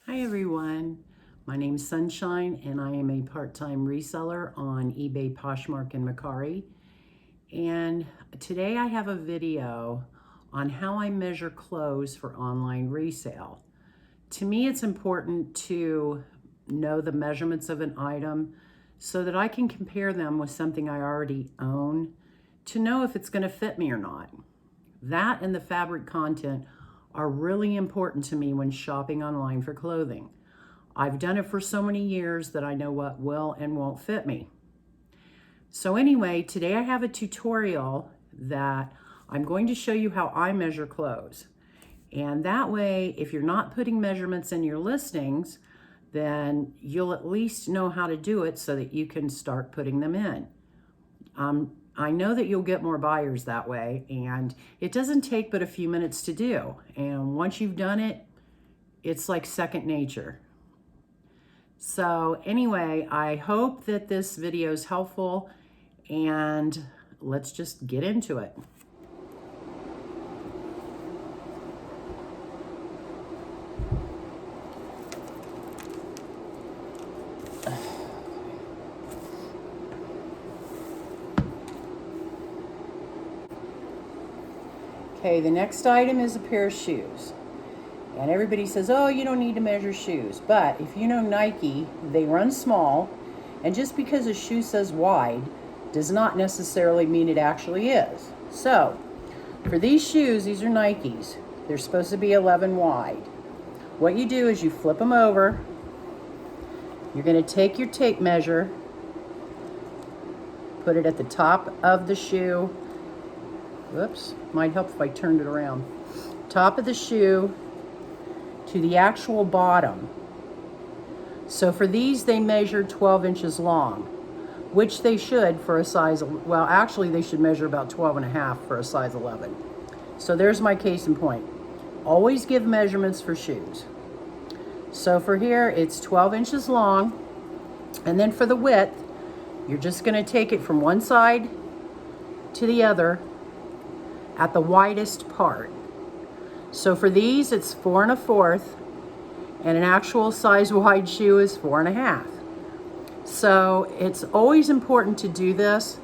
Hi everyone, my name is Sunshine and I am a part-time reseller on eBay, Poshmark, and Mercari. And today I have a video on how I measure clothes for online resale. To me, it's important to know the measurements of an item so that I can compare them with something I already own to know if it's going to fit me or not. That and the fabric content are really important to me when shopping online for clothing. I've done it for so many years that I know what will and won't fit me. So anyway, today I have a tutorial that I'm going to show you how I measure clothes. And that way, if you're not putting measurements in your listings, then you'll at least know how to do it so that you can start putting them in. I know that you'll get more buyers that way, and it doesn't take but a few minutes to do. And once you've done it, it's like second nature. So anyway, I hope that this video is helpful, and let's just get into it. Okay, the next item is a pair of shoes. And everybody says, oh, you don't need to measure shoes. But if you know Nike, they run small. And just because a shoe says wide does not necessarily mean it actually is. So, for these shoes, these are Nikes. They're supposed to be 11 wide. What you do is you flip them over. You're going to take your tape measure, put it at the top of the shoe. Whoops, might help if I turned it around. Top of the shoe to the actual bottom. So for these, they measure 12 inches long, which they should for a size, well, actually they should measure about 12 and a half for a size 11. So there's my case in point. Always give measurements for shoes. So for here, it's 12 inches long. And then for the width, you're just gonna take it from one side to the other at the widest part. So for these, it's 4 1/4, and an actual size wide shoe is 4 1/2. So it's always important to do this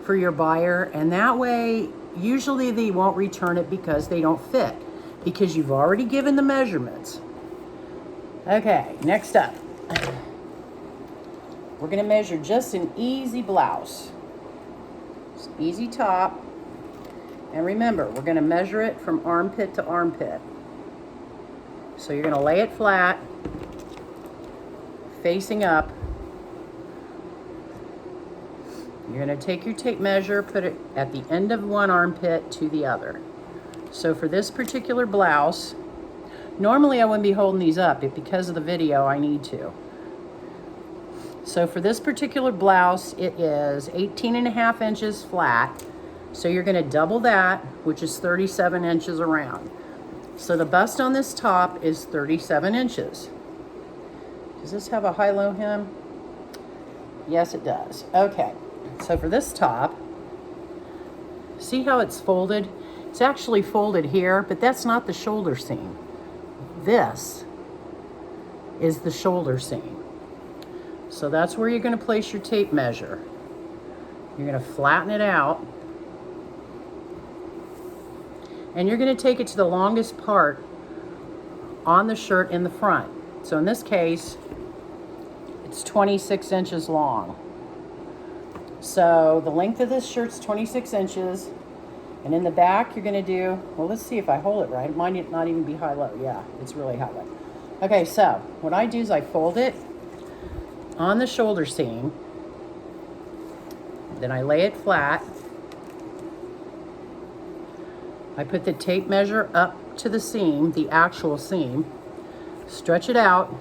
for your buyer, and that way, usually they won't return it because they don't fit, because you've already given the measurements. Okay, next up, we're gonna measure just an easy blouse. Just easy top. And remember, we're going to measure it from armpit to armpit. So you're going to lay it flat, facing up. You're going to take your tape measure, put it at the end of one armpit to the other. So for this particular blouse, normally I wouldn't be holding these up, but because of the video, I need to. So for this particular blouse, it is 18.5 inches flat. So you're going to double that, which is 37 inches around. So the bust on this top is 37 inches. Does this have a high-low hem? Yes, it does. Okay, so for this top, see how it's folded? It's actually folded here, but that's not the shoulder seam. This is the shoulder seam. So that's where you're going to place your tape measure. You're going to flatten it out. And you're going to take it to the longest part on the shirt in the front. So in this case, it's 26 inches long. So the length of this shirt's 26 inches. And in the back, you're going to do, well, let's see if I hold it right. It might not even be high-low. Yeah, it's really high-low. Okay, so what I do is I fold it on the shoulder seam. Then I lay it flat. I put the tape measure up to the seam, the actual seam, stretch it out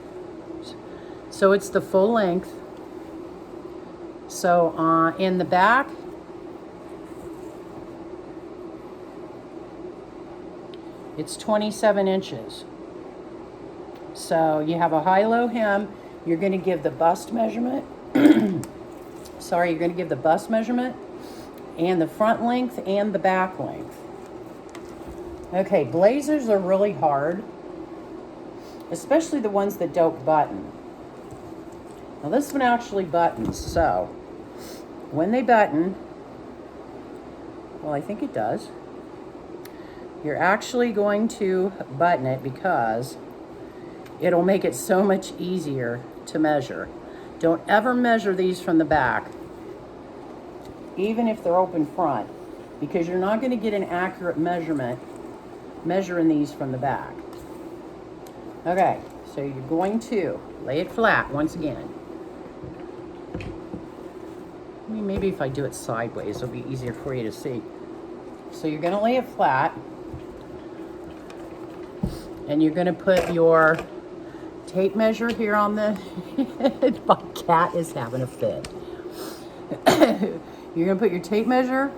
so it's the full length. So in the back, it's 27 inches. So you have a high-low hem. You're going to give the bust measurement. Sorry, you're going to give the bust measurement and the front length and the back length. Okay, blazers are really hard. especially the ones that don't button. Now this one actually buttons, so when they button, well, I think it does, you're actually going to button it because it'll make it so much easier to measure. Don't ever measure these from the back, even if they're open front, because you're not going to get an accurate measurement measuring these from the back. Okay, so you're going to lay it flat once again. I mean, maybe if I do it sideways, it'll be easier for you to see. So you're going to lay it flat, and you're going to put your tape measure here on the... My cat is having a fit. You're going to put your tape measure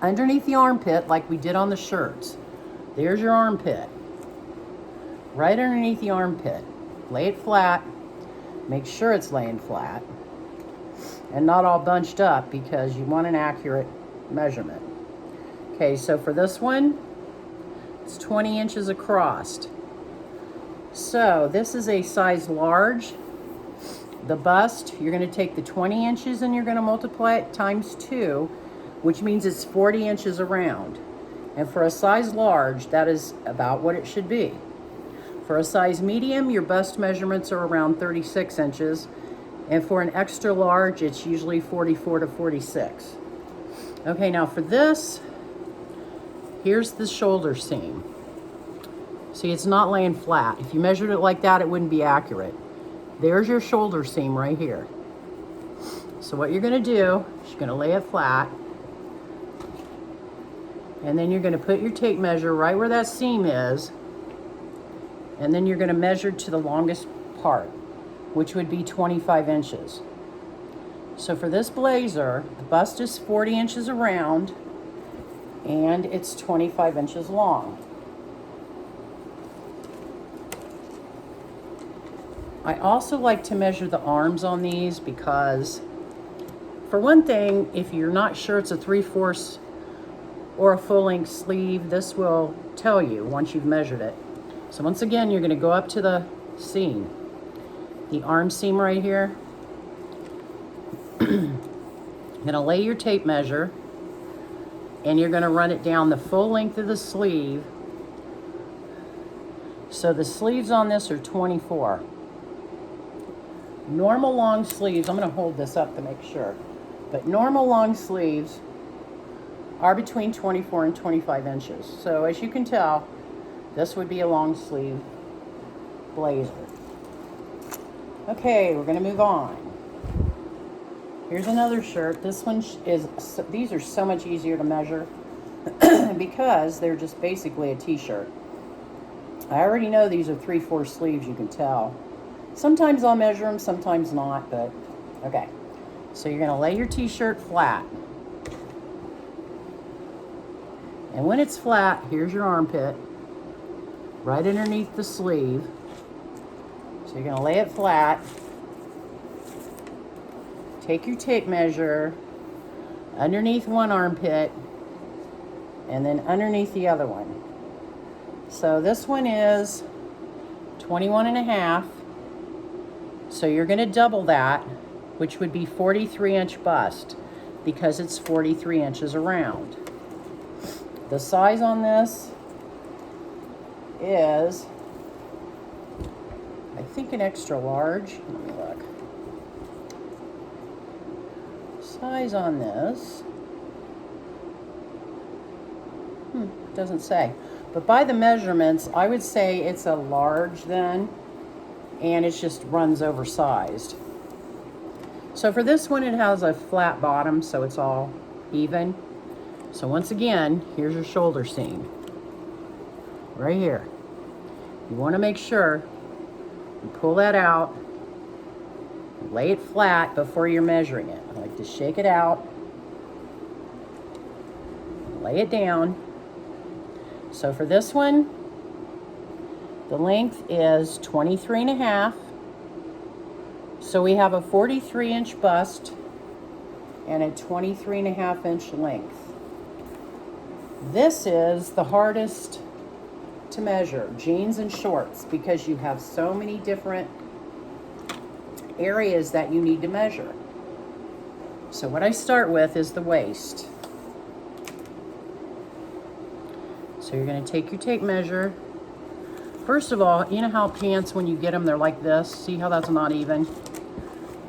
underneath the armpit like we did on the shirts. There's your armpit. Right underneath the armpit. Lay it flat. Make sure it's laying flat and not all bunched up because you want an accurate measurement. Okay, so for this one, it's 20 inches across. So this is a size large. The bust, you're going to take the 20 inches and you're going to multiply it times 2, which means it's 40 inches around. And for a size large, that is about what it should be. For a size medium, your bust measurements are around 36 inches. And for an extra large, it's usually 44 to 46. Okay, now for this, here's the shoulder seam. See, it's not laying flat. If you measured it like that, it wouldn't be accurate. There's your shoulder seam right here. So what you're gonna do is you're gonna lay it flat, and then you're gonna put your tape measure right where that seam is, and then you're gonna measure to the longest part, which would be 25 inches. So for this blazer, the bust is 40 inches around, and it's 25 inches long. I also like to measure the arms on these because, for one thing, if you're not sure it's a 3/4 or a full-length sleeve, this will tell you once you've measured it. So once again, you're going to go up to the seam, the arm seam right here. You're going to lay your tape measure, and you're going to run it down the full length of the sleeve. So the sleeves on this are 24. Normal long sleeves, I'm going to hold this up to make sure, but normal long sleeves are between 24 and 25 inches. So as you can tell, this would be a long sleeve blazer. Okay, we're going to move on. Here's another shirt. This one is, these are so much easier to measure because they're just basically a t-shirt. I already know these are 3/4 sleeves, you can tell. Sometimes I'll measure them, sometimes not, but okay. So you're gonna lay your t-shirt flat. And when it's flat, here's your armpit, right underneath the sleeve. So you're gonna lay it flat. Take your tape measure underneath one armpit and then underneath the other one. So this one is 21.5. So you're going to double that, which would be 43-inch bust because it's 43 inches around. The size on this is, I think, an extra large. Let me look. Size on this, doesn't say. But by the measurements, I would say it's a large then, and it just runs oversized. So for this one, it has a flat bottom, so it's all even. So once again, here's your shoulder seam. Right here. You want to make sure you pull that out, lay it flat before you're measuring it. I like to shake it out, lay it down. So for this one, the length is 23.5. So we have a 43-inch bust and a 23.5-inch length. This is the hardest to measure, jeans and shorts, because you have so many different areas that you need to measure. So what I start with is the waist. So you're going to take your tape measure. First of all, you know how pants, when you get them, they're like this? See how that's not even?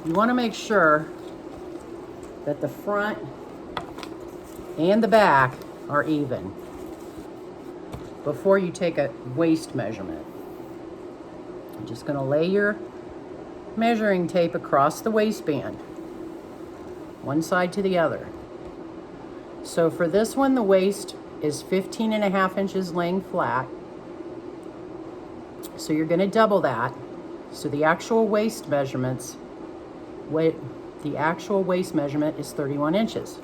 You want to make sure that the front and the back are even before you take a waist measurement. I'm just going to lay your measuring tape across the waistband, one side to the other. So for this one, the waist is 15.5 inches laying flat. So you're going to double that. So the actual waist measurement is 31 inches.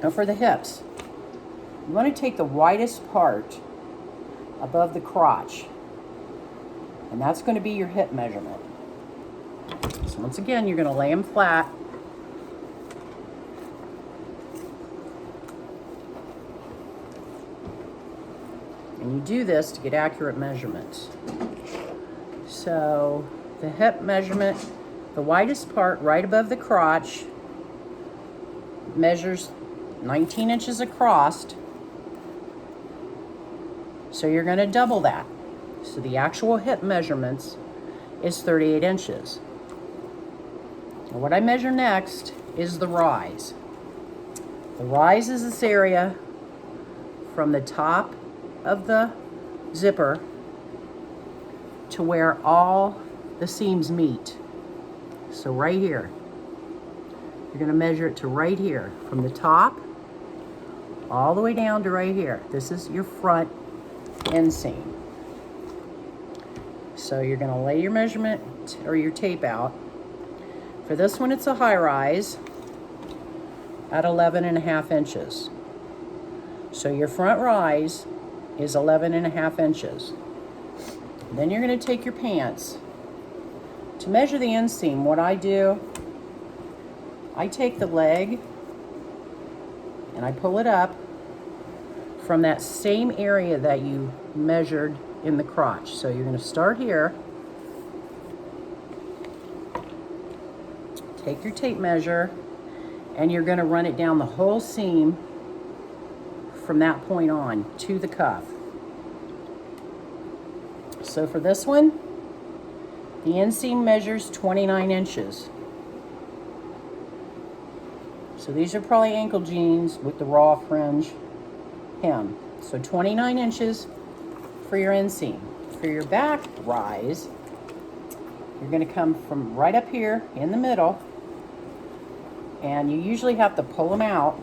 Now for the hips, you want to take the widest part above the crotch, and that's going to be your hip measurement. So once again, you're going to lay them flat. And you do this to get accurate measurements. So the hip measurement, the widest part right above the crotch, measures 19 inches across. So you're going to double that. So the actual hip measurements is 38 inches. Now what I measure next is the rise. The rise is this area from the top of the zipper to where all the seams meet. So right here. You're going to measure it to right here, from the top all the way down to right here. This is your front inseam. So you're going to lay your measurement or your tape out. For this one, it's a high rise at 11.5 inches. So your front rise is 11.5 inches. Then you're going to take your pants. To measure the inseam, what I do, I take the leg and I pull it up from that same area that you measured in the crotch. So you're going to start here, take your tape measure, and you're going to run it down the whole seam from that point on to the cuff. So for this one, the inseam measures 29 inches. So these are probably ankle jeans with the raw fringe hem. So 29 inches for your inseam. For your back rise, you're going to come from right up here in the middle, and you usually have to pull them out.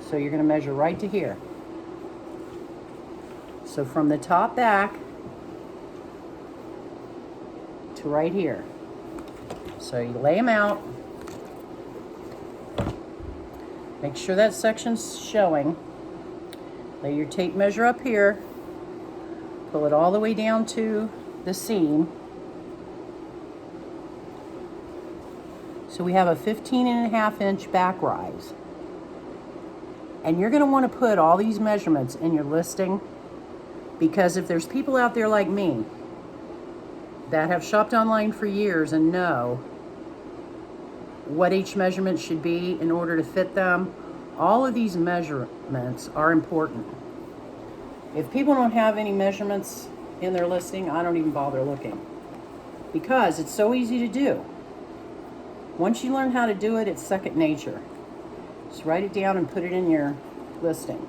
So you're going to measure right to here. So from the top back to right here. So you lay them out. Make sure that section's showing. Lay your tape measure up here. Pull it all the way down to the seam. So we have a 15.5 inch back rise. And you're going to want to put all these measurements in your listing, because if there's people out there like me that have shopped online for years and know what each measurement should be in order to fit them, all of these measurements are important. If people don't have any measurements in their listing, I don't even bother looking, because it's so easy to do. Once you learn how to do it, it's second nature. Just write it down and put it in your listing.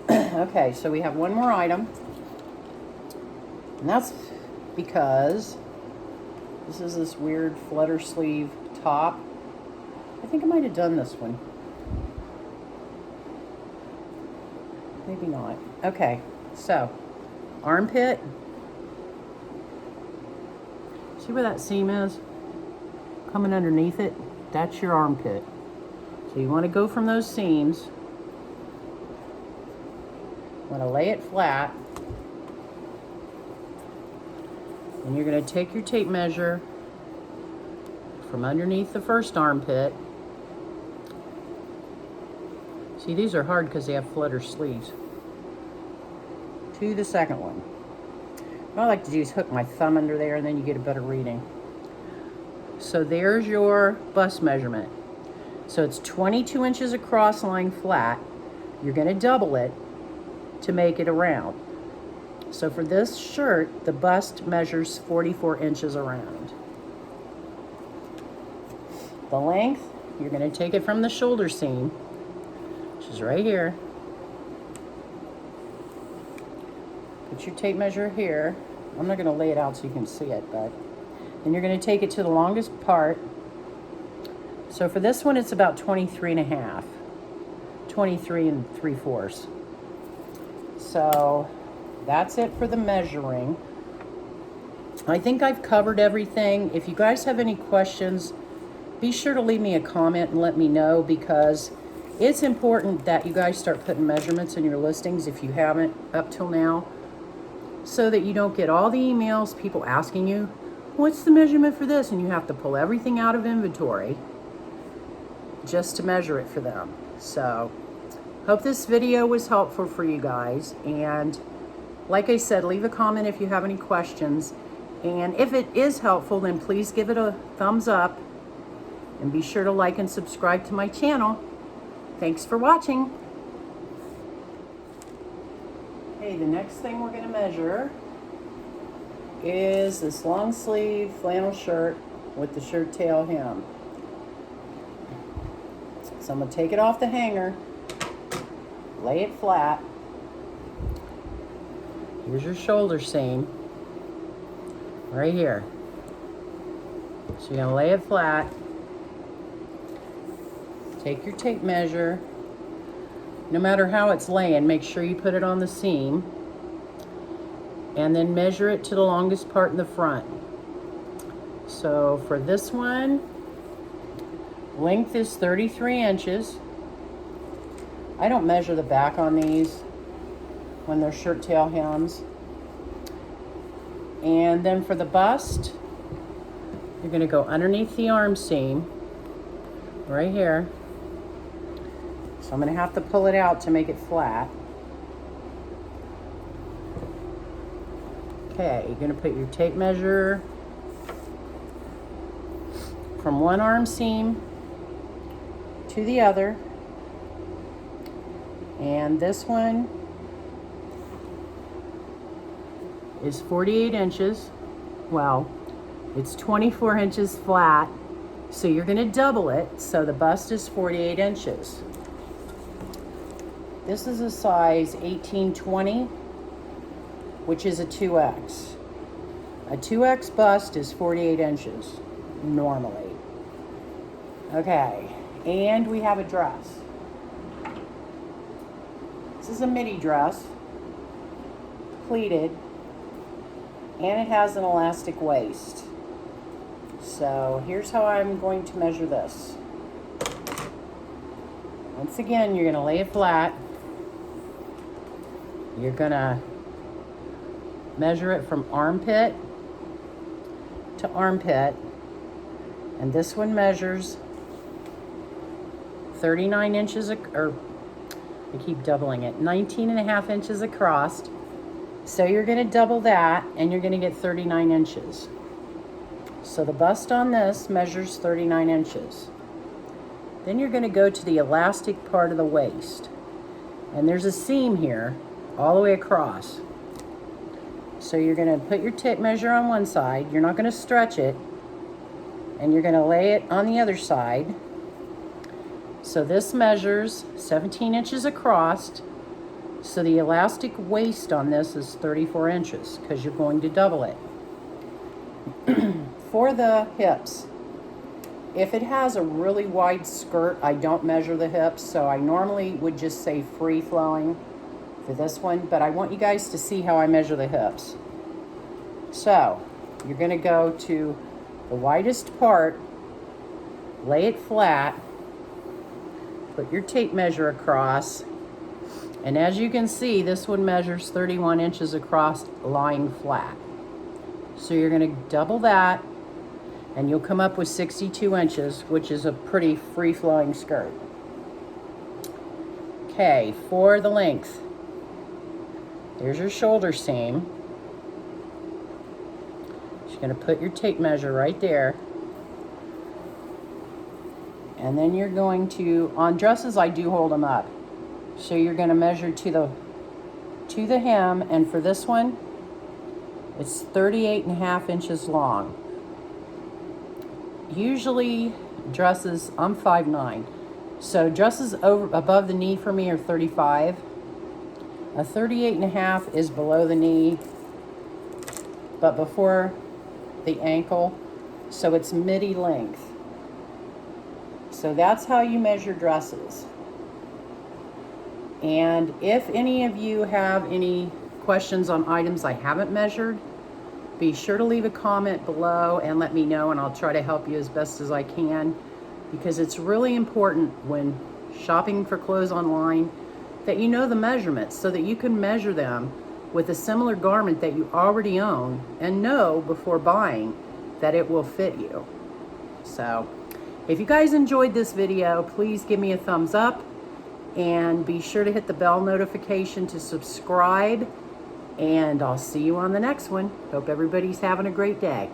Okay, so we have one more item, and that's because this is this weird Flutter Sleeve top. I think I might have done this one. Maybe not. Okay, so armpit. See where that seam is? Coming underneath it, that's your armpit. So you want to go from those seams. You want to lay it flat. And you're going to take your tape measure from underneath the first armpit. See, these are hard because they have flutter sleeves. to the second one. What I like to do is hook my thumb under there, and then you get a better reading. So there's your bust measurement. So it's 22 inches across lying flat. You're going to double it to make it around. So for this shirt, the bust measures 44 inches around. The length, you're going to take it from the shoulder seam, which is right here. Put your tape measure here. I'm not going to lay it out so you can see it, but then you're going to take it to the longest part. So for this one, it's about 23 and a half, 23 3/4. So that's it for the measuring. I think I've covered everything. If you guys have any questions, be sure to leave me a comment and let me know, because it's important that you guys start putting measurements in your listings if you haven't up till now, so that you don't get all the emails, people asking you, what's the measurement for this? And you have to pull everything out of inventory just to measure it for them. So, hope this video was helpful for you guys. And like I said, leave a comment if you have any questions. And if it is helpful, then please give it a thumbs up. And be sure to like and subscribe to my channel. Thanks for watching. Okay, the next thing we're going to measure is this long sleeve flannel shirt with the shirt tail hem. So I'm going to take it off the hanger, lay it flat. Here's your shoulder seam right here. So you're going to lay it flat. Take your tape measure. No matter how it's laying, make sure you put it on the seam. And then measure it to the longest part in the front. So for this one, length is 33 inches. I don't measure the back on these when they're shirt tail hems. And then for the bust, you're going to go underneath the arm seam right here. So I'm going to have to pull it out to make it flat. Okay, you're going to put your tape measure from one arm seam to the other. And this one is 48 inches. Well, it's 24 inches flat. So you're going to double it. So the bust is 48 inches. This is a size 18-20, which is a 2X. A 2X bust is 48 inches normally. Okay, and we have a dress. This is a midi dress, pleated, and it has an elastic waist. So here's how I'm going to measure this. Once again, you're going to lay it flat. You're going to measure it from armpit to armpit. And this one measures 39 inches, or I keep doubling it, 19.5 inches across. So you're going to double that, and you're going to get 39 inches. So the bust on this measures 39 inches. Then you're going to go to the elastic part of the waist. And there's a seam here all the way across. So you're going to put your tape measure on one side. You're not going to stretch it. And you're going to lay it on the other side. So this measures 17 inches across. So the elastic waist on this is 34 inches because you're going to double it. For the hips, if it has a really wide skirt, I don't measure the hips. So I normally would just say free flowing for this one, but I want you guys to see how I measure the hips. So you're going to go to the widest part, lay it flat, put your tape measure across, and as you can see, this one measures 31 inches across lying flat. So you're going to double that, and you'll come up with 62 inches, which is a pretty free-flowing skirt. Okay, for the length, There's your shoulder seam. You're going to put your tape measure right there. And then you're going to, on dresses I do hold them up. So you're going to measure to the hem, and for this one, it's 38.5 inches long. Usually dresses, I'm 5'9", so dresses above the knee for me are 35. A 38.5 is below the knee, but before the ankle, so it's midi length. So that's how you measure dresses. And if any of you have any questions on items I haven't measured, be sure to leave a comment below and let me know, and I'll try to help you as best as I can, because it's really important when shopping for clothes online that you know the measurements so that you can measure them with a similar garment that you already own and know before buying that it will fit you. So if you guys enjoyed this video, please give me a thumbs up and be sure to hit the bell notification to subscribe, and I'll see you on the next one. Hope everybody's having a great day.